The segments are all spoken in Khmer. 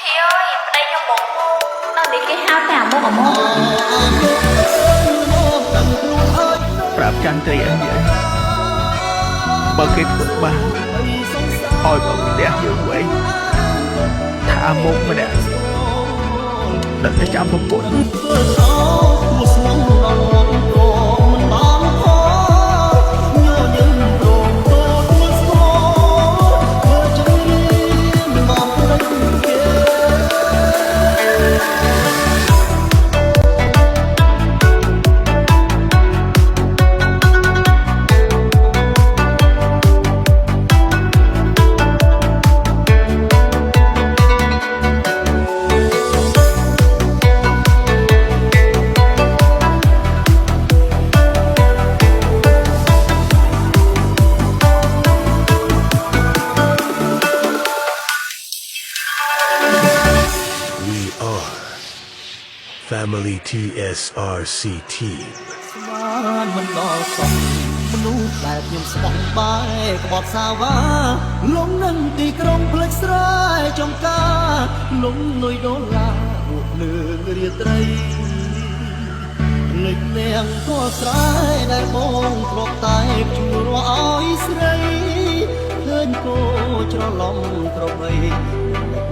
chị ơi, đây cho một môn. Nó bị cái hao cả một ở môn. ប្រាប់ចន្ទ្រីអីនិយាយបើគេធ្វើបានឲ្យបើផ្ទះយើងវិញថាមុខម្នាក់ដឹកទៅចាំប្រពន្ធFamily TSRC Team ស្មានមិនដល់សោះមនុស្សបែបខ្ញុំស្បង់បាយក្បត់សាវ៉ាលំនឹងទីក្រុងផ្លេចស្រែចំការលំនុយដុល្លារពួកលើរាត្រីលេចនាងក៏ស្រែដែលបងធ្លាប់តែជួរឲ្យស្រីឃើញគោច្រឡំក្របី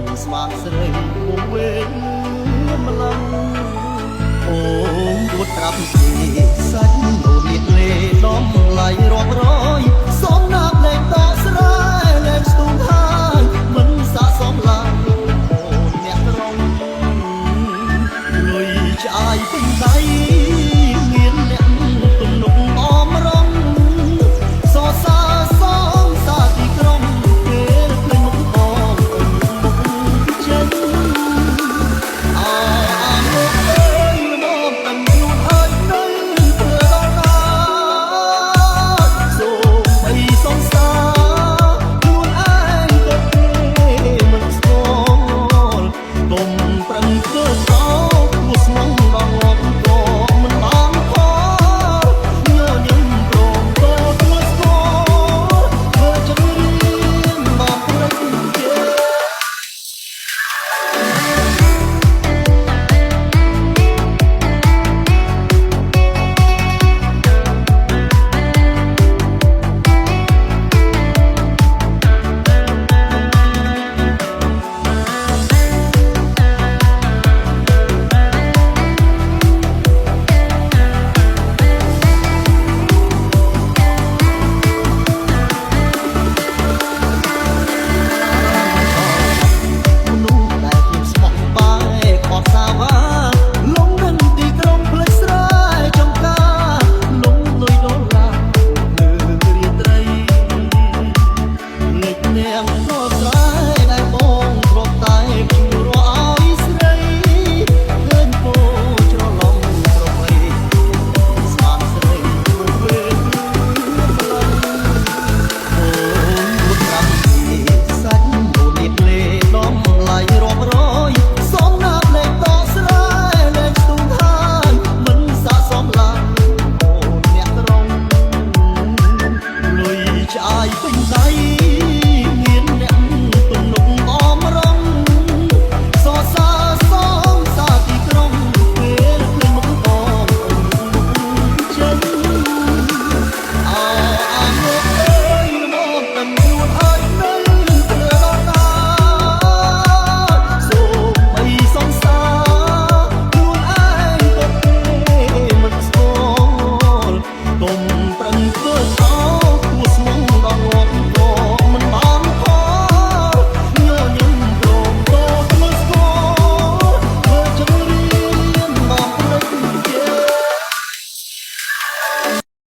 មិនស្មានស្រីមកវិញម្លឹងអូនពួតត្រាប់ពីសាច់ដូនមានលេដំឡៃរាប់រយសំណាប់